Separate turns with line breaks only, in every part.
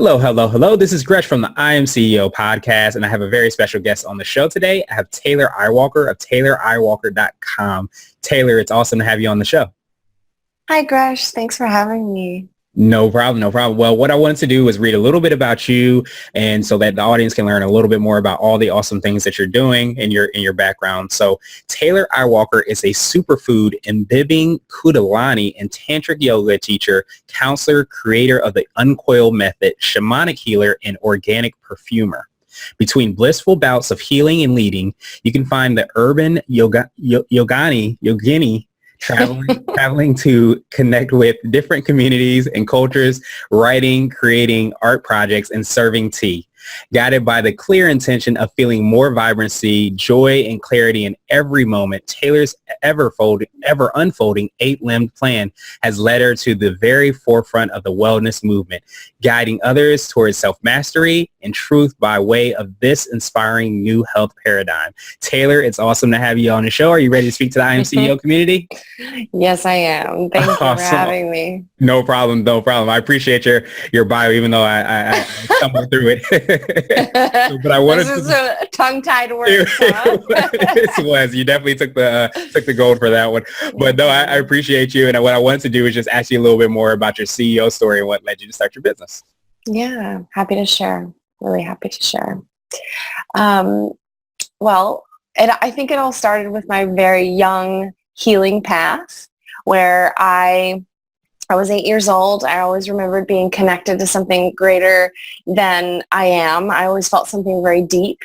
Hello, hello, hello. This is Gresh from the I Am CEO podcast, and I have a very special guest on the show today. I have Taylor Eyewalker of TaylorEyewalker.com. Taylor, it's awesome to have you on the show.
Hi, Gresh. Thanks for having me.
No problem, no problem. Well, what I wanted to do was read a little bit about you, and so that the audience can learn a little bit more about all the awesome things that you're doing in your background. So Taylor Eyewalker is a superfood, imbibing, kundalini, and tantric yoga teacher, counselor, creator of the UNCOIL Method, shamanic healer, and organic perfumer. Between blissful bouts of healing and leading, you can find the urban yogini, traveling to connect with different communities and cultures, writing, creating art projects, and serving tea. Guided by the clear intention of feeling more vibrancy, joy, and clarity in every moment, Taylor's ever unfolding 8-limbed plan has led her to the very forefront of the wellness movement, guiding others towards self-mastery and truth by way of this inspiring new health paradigm. Taylor, it's awesome to have you on the show. Are you ready to speak to the IMCEO community?
Yes, I am. Thank you for having me.
No problem. No problem. I appreciate your bio, even though I stumbled through it. But I wanted
this is a tongue-tied word.
It was. You definitely took the gold for that one. But no, I appreciate you. And what I wanted to do is just ask you a little bit more about your CEO story and what led you to start your business.
Yeah, happy to share. Really happy to share. Well, I think it all started with my very young healing path where I was 8 years old. I always remembered being connected to something greater than I am. I always felt something very deep,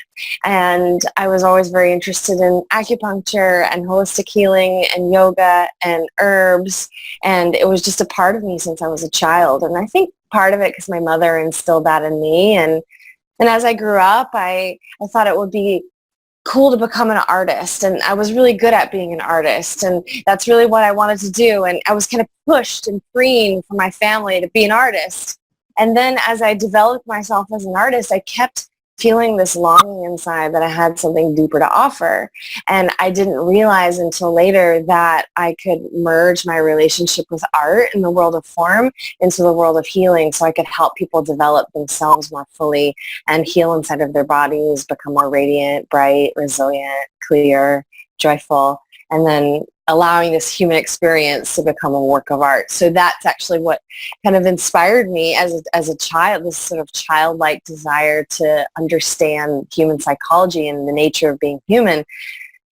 and I was always very interested in acupuncture and holistic healing and yoga and herbs, and it was just a part of me since I was a child. And I think part of it because my mother instilled that in me, and as I grew up, I thought it would be cool to become an artist, and I was really good at being an artist, and that's really what I wanted to do. And I was kind of pushed and freeing from my family to be an artist. And then as I developed myself as an artist, I kept feeling this longing inside that I had something deeper to offer. And I didn't realize until later that I could merge my relationship with art in the world of form into the world of healing, so I could help people develop themselves more fully and heal inside of their bodies, become more radiant, bright, resilient, clear, joyful, and then allowing this human experience to become a work of art. So that's actually what kind of inspired me as a child, this sort of childlike desire to understand human psychology and the nature of being human.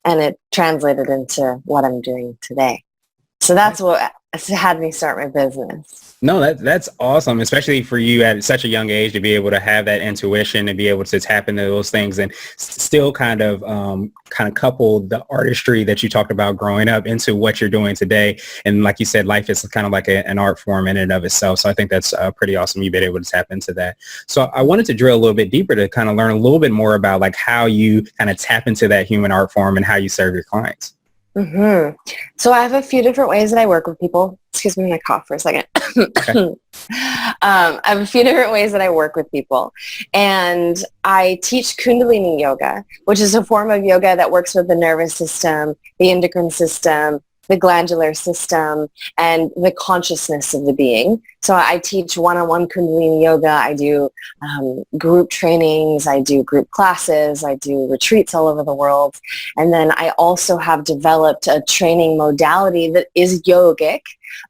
And it translated into what I'm doing today. So that's what had me start my business.
No, that's awesome, especially for you at such a young age to be able to have that intuition and be able to tap into those things and still kind of couple the artistry that you talked about growing up into what you're doing today. And like you said, life is kind of like an art form in and of itself. So I think that's pretty awesome you've been able to tap into that. So I wanted to drill a little bit deeper to kind of learn a little bit more about like how you kind of tap into that human art form and how you serve your clients.
Mm-hmm. So I have a few different ways that I work with people. Excuse me when I cough for a second. Okay. I have a few different ways that I work with people. And I teach kundalini yoga, which is a form of yoga that works with the nervous system, the endocrine system, the glandular system, and the consciousness of the being. So I teach one-on-one kundalini yoga. I do group trainings. I do group classes. I do retreats all over the world. And then I also have developed a training modality that is yogic,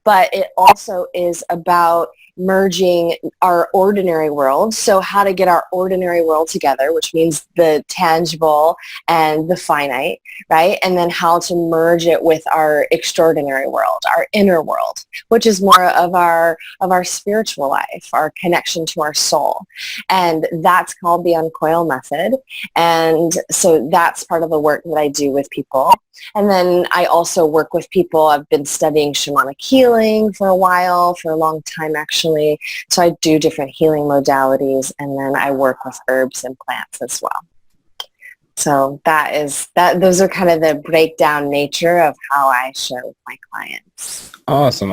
but it also is about merging our ordinary world. So how to get our ordinary world together, which means the tangible and the finite, right? And then how to merge it with our extraordinary world, our inner world, which is more of our spiritual life, our connection to our soul. And that's called the UNCOIL Method. And so that's part of the work that I do with people. And then I also work with people. I've been studying shamanic healing for a while, for a long time actually. So I do different healing modalities, and then I work with herbs and plants as well. So those are kind of the breakdown nature of how I share with my clients.
Awesome.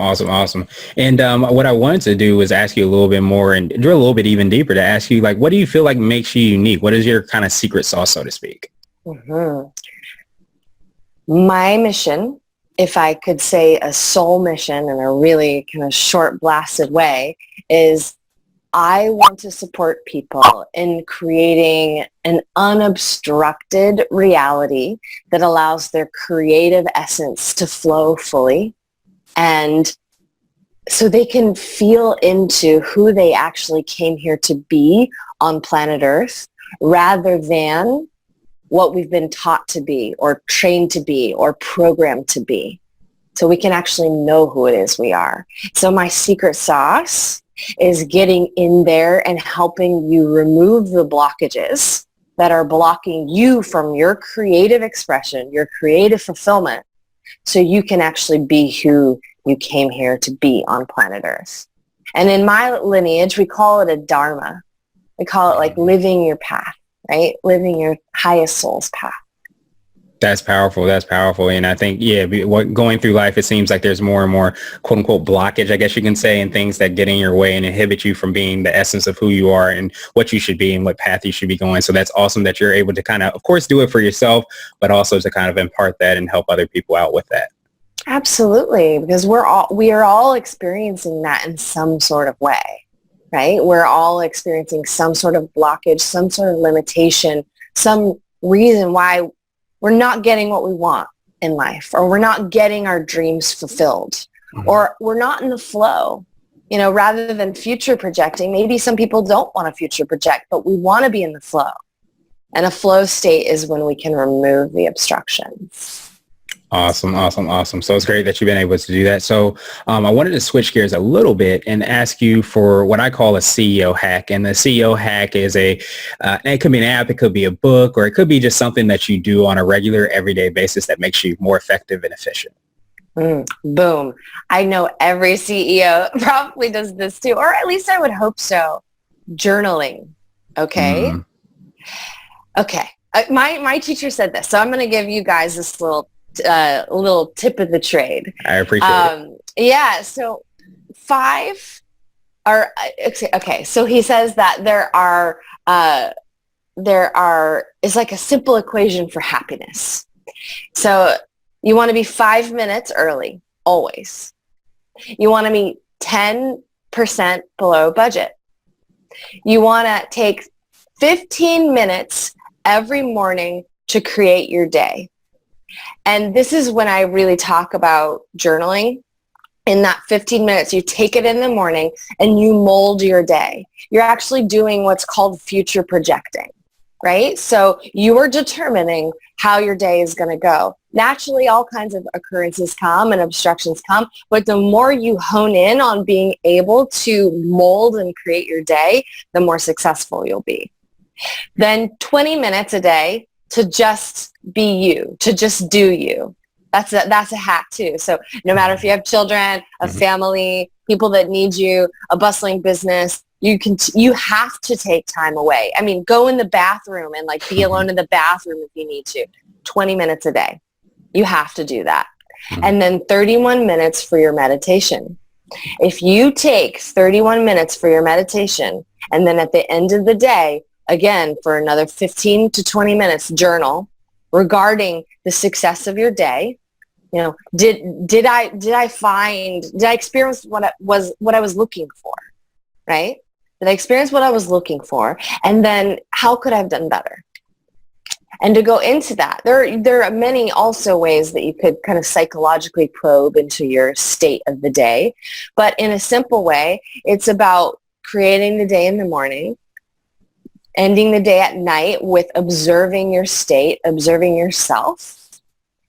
And what I wanted to do was ask you a little bit more and drill a little bit even deeper to ask you, like, what do you feel like makes you unique? What is your kind of secret sauce, so to speak?
Mm-hmm. My mission, if I could say a soul mission in a really kind of short blasted way, is I want to support people in creating an unobstructed reality that allows their creative essence to flow fully, and so they can feel into who they actually came here to be on planet Earth, rather than what we've been taught to be or trained to be or programmed to be. So we can actually know who it is we are. So my secret sauce is getting in there and helping you remove the blockages that are blocking you from your creative expression, your creative fulfillment, so you can actually be who you came here to be on planet Earth. And in my lineage, we call it a dharma. We call it like living your path, right? Living your highest soul's path.
That's powerful. That's powerful. And I think, going through life, it seems like there's more and more quote unquote blockage, I guess you can say, and things that get in your way and inhibit you from being the essence of who you are and what you should be and what path you should be going. So that's awesome that you're able to kind of course, do it for yourself, but also to kind of impart that and help other people out with that.
Absolutely. Because we are all experiencing that in some sort of way, right? We're all experiencing some sort of blockage, some sort of limitation, some reason why we're not getting what we want in life, or we're not getting our dreams fulfilled, or we're not in the flow. You know, rather than future projecting, maybe some people don't want to future project, but we want to be in the flow. And a flow state is when we can remove the obstructions.
Awesome. So it's great that you've been able to do that. So I wanted to switch gears a little bit and ask you for what I call a CEO hack. And the CEO hack is it could be an app, it could be a book, or it could be just something that you do on a regular, everyday basis that makes you more effective and efficient.
Boom. I know every CEO probably does this too, or at least I would hope so. Journaling. Okay. Okay. My teacher said this, so I'm going to give you guys this little tip of the trade.
I appreciate it.
Yeah. So 5 are, okay. So he says that is like a simple equation for happiness. So you want to be 5 minutes early, always. You want to be 10% below budget. You want to take 15 minutes every morning to create your day. And this is when I really talk about journaling. In that 15 minutes, you take it in the morning and you mold your day. You're actually doing what's called future projecting, right? So you are determining how your day is going to go. Naturally, all kinds of occurrences come and obstructions come, but the more you hone in on being able to mold and create your day, the more successful you'll be. Then 20 minutes a day to just be you, to just do you. That's a hack too. So no matter if you have children, a family, people that need you, a bustling business, you have to take time away. I mean, go in the bathroom and like be alone in the bathroom if you need to. 20 minutes a day. You have to do that. And then 31 minutes for your meditation. If you take 31 minutes for your meditation, and then at the end of the day, again, for another 15 to 20 minutes, journal regarding the success of your day. You know, did I experience what I was looking for, right? Did I experience what I was looking for? And then how could I have done better? And to go into that, there are many also ways that you could kind of psychologically probe into your state of the day. But in a simple way, it's about creating the day in the morning, ending the day at night with observing your state, observing yourself,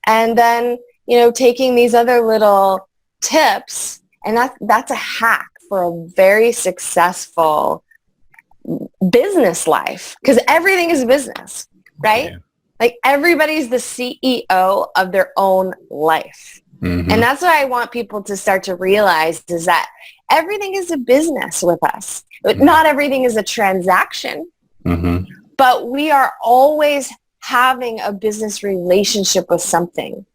and then, you know, taking these other little tips, and that's a hack for a very successful business life, because everything is business, right? Yeah. Like everybody's the CEO of their own life. And that's what I want people to start to realize, is that everything is a business with us. Not everything is a transaction. But we are always having a business relationship with something,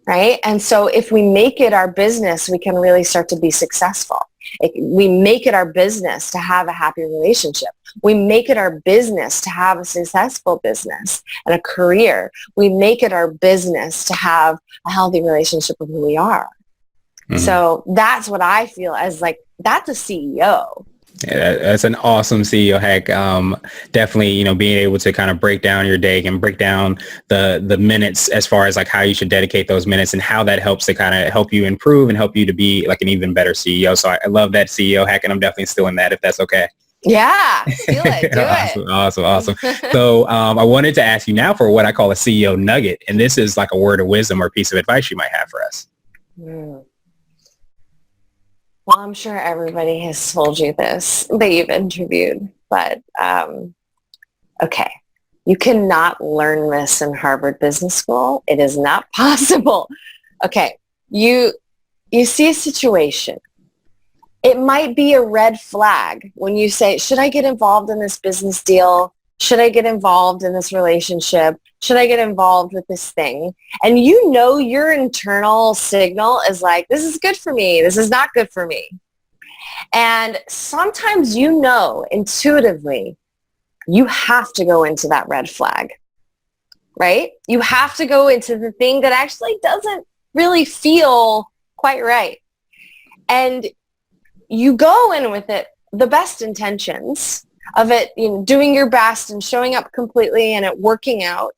right? And so if we make it our business, we can really start to be successful. We make it our business to have a happy relationship. We make it our business to have a successful business and a career. We make it our business to have a healthy relationship with who we are. So that's what I feel as like, that's a CEO.
Yeah, that's an awesome CEO hack. Definitely, being able to kind of break down your day and break down the minutes as far as like how you should dedicate those minutes and how that helps to kind of help you improve and help you to be like an even better CEO. So I love that CEO hack, and I'm definitely still in that if that's okay.
Yeah, steal it, do
Awesome, awesome, awesome. So I wanted to ask you now for what I call a CEO nugget, and this is like a word of wisdom or piece of advice you might have for us.
Mm. Well, I'm sure everybody has told you this that you've interviewed, but okay. You cannot learn this in Harvard Business School. It is not possible. Okay. You see a situation. It might be a red flag when you say, should I get involved in this business deal? Should I get involved in this relationship? Should I get involved with this thing? And your internal signal is like, this is good for me. This is not good for me. And sometimes intuitively, you have to go into that red flag, right? You have to go into the thing that actually doesn't really feel quite right. And you go in with it, the best intentions of it, doing your best and showing up completely and it working out.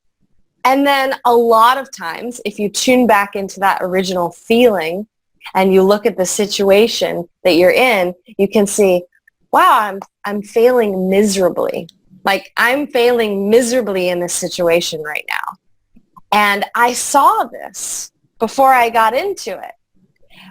And then a lot of times, if you tune back into that original feeling and you look at the situation that you're in, you can see, wow, I'm failing miserably. Like I'm failing miserably in this situation right now. And I saw this before I got into it,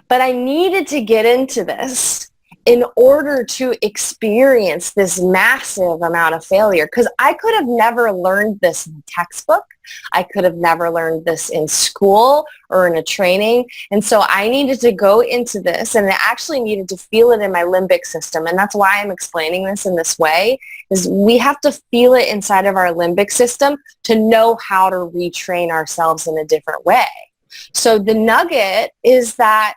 but I needed to get into this in order to experience this massive amount of failure, because I could have never learned this in textbook. I could have never learned this in school or in a training. And so I needed to go into this, and I actually needed to feel it in my limbic system. And that's why I'm explaining this in this way, is we have to feel it inside of our limbic system to know how to retrain ourselves in a different way. So the nugget is that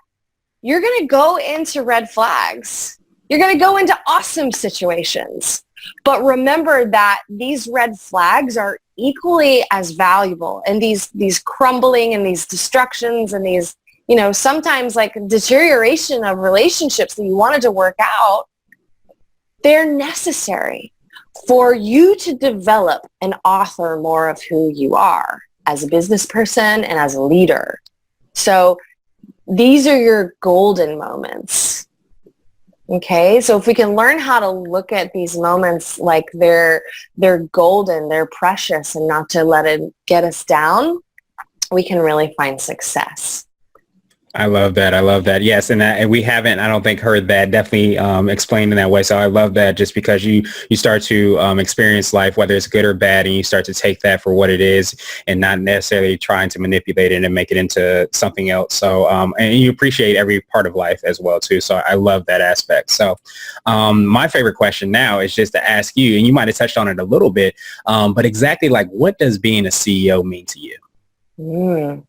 you're going to go into red flags. You're going to go into awesome situations. But remember that these red flags are equally as valuable. And these crumbling and these destructions and these, sometimes like deterioration of relationships that you wanted to work out, they're necessary for you to develop and author more of who you are as a business person and as a leader. So these are your golden moments. Okay, so if we can learn how to look at these moments like they're golden, they're precious, and not to let it get us down, we can really find success.
I love that. I love that. Yes. And we haven't, I don't think, heard that definitely explained in that way. So I love that, just because you start to experience life, whether it's good or bad, and you start to take that for what it is and not necessarily trying to manipulate it and make it into something else. So, and you appreciate every part of life as well, too. So I love that aspect. So my favorite question now is just to ask you, and you might have touched on it a little bit, but exactly like, what does being a CEO mean to you?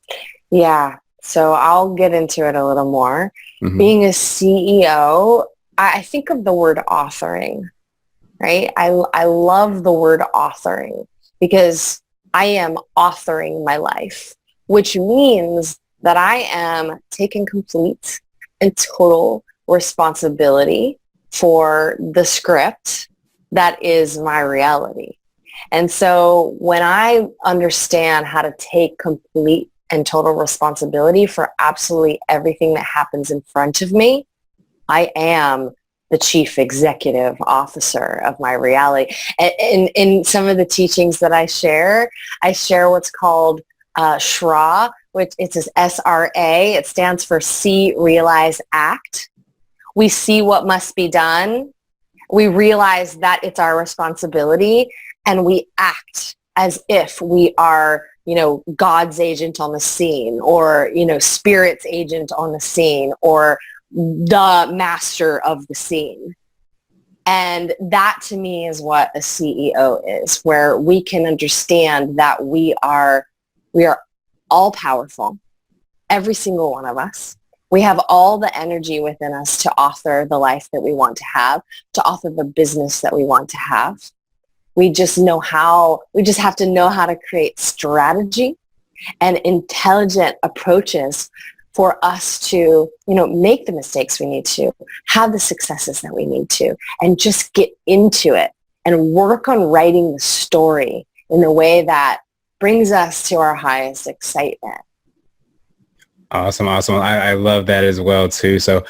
Yeah. So I'll get into it a little more.
Mm-hmm.
Being a CEO, I think of the word authoring, right? I love the word authoring because I am authoring my life, which means that I am taking complete and total responsibility for the script that is my reality. And so when I understand how to take complete and total responsibility for absolutely everything that happens in front of me, I am the chief executive officer of my reality. And in some of the teachings that I share what's called SRA, which it's SRA. It stands for See, Realize, Act. We see what must be done. We realize that it's our responsibility, and we act as if we are God's agent on the scene, or, Spirit's agent on the scene, or the master of the scene. And that to me is what a CEO is, where we can understand that we are all powerful, every single one of us. We have all the energy within us to author the life that we want to have, to author the business that we want to have. We just have to know how to create strategy and intelligent approaches for us to, make the mistakes we need to, have the successes that we need to, and just get into it and work on writing the story in the way that brings us to our highest excitement.
Awesome. I love that as well, too. So,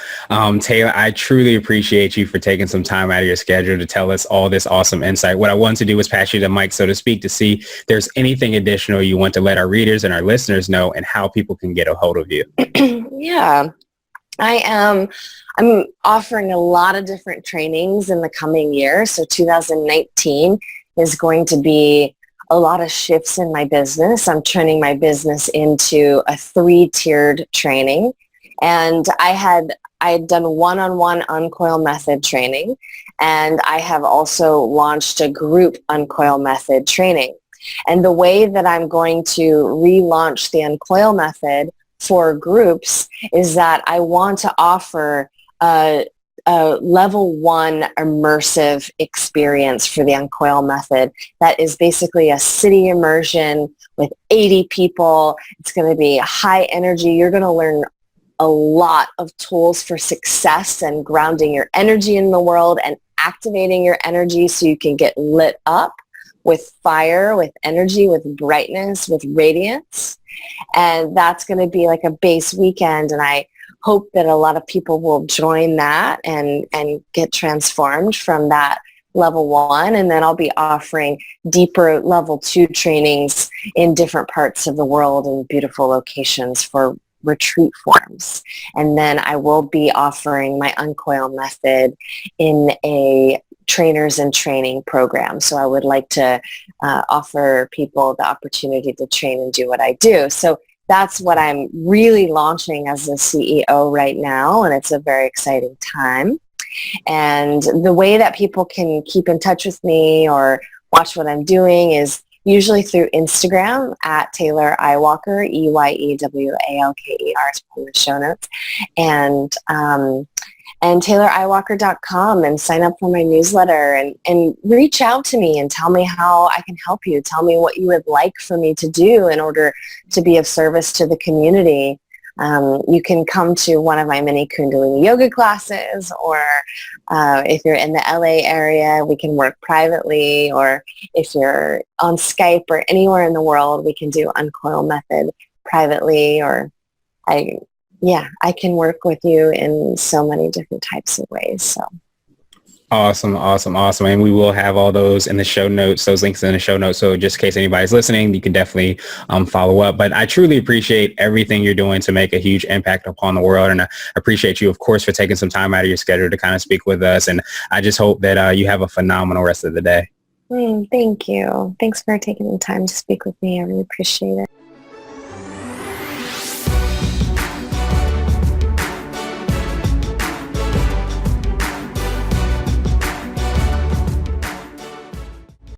Taylor, I truly appreciate you for taking some time out of your schedule to tell us all this awesome insight. What I wanted to do was pass you the mic, so to speak, to see if there's anything additional you want to let our readers and our listeners know and how people can get a hold of you.
Yeah, I'm offering a lot of different trainings in the coming year. So 2019 is going to be a lot of shifts in my business. I'm turning my business into a 3-tiered training. And I had done one-on-one UNCOIL Method training, and I have also launched a group UNCOIL Method training. And the way that I'm going to relaunch the UNCOIL Method for groups is that I want to offer a level 1 immersive experience for the UNCOIL Method that is basically a city immersion with 80 people. It's going to be high energy. You're going to learn a lot of tools for success and grounding your energy in the world and activating your energy so you can get lit up with fire, with energy, with brightness, with radiance. And that's going to be like a base weekend. And I hope that a lot of people will join that and get transformed from that level 1. And then I'll be offering deeper level 2 trainings in different parts of the world in beautiful locations for retreat forms. And then I will be offering my UNCOIL Method in a trainers and training program. So I would like to offer people the opportunity to train and do what I do. So that's what I'm really launching as the CEO right now, and it's a very exciting time. And the way that people can keep in touch with me or watch what I'm doing is usually through Instagram at Taylor Eyewalker, EYEWALKER, is in the show notes, and TaylorEyewalker.com, and sign up for my newsletter and reach out to me and tell me how I can help you. Tell me what you would like for me to do in order to be of service to the community. You can come to one of my mini kundalini yoga classes, or if you're in the LA area, we can work privately, or if you're on Skype or anywhere in the world, we can do UNCOIL Method privately, or I can work with you in so many different types of ways. So.
Awesome. And we will have all those in the show notes, those links in the show notes. So just in case anybody's listening, you can definitely follow up. But I truly appreciate everything you're doing to make a huge impact upon the world. And I appreciate you, of course, for taking some time out of your schedule to kind of speak with us. And I just hope that you have a phenomenal rest of the day.
Thank you. Thanks for taking the time to speak with me. I really appreciate it.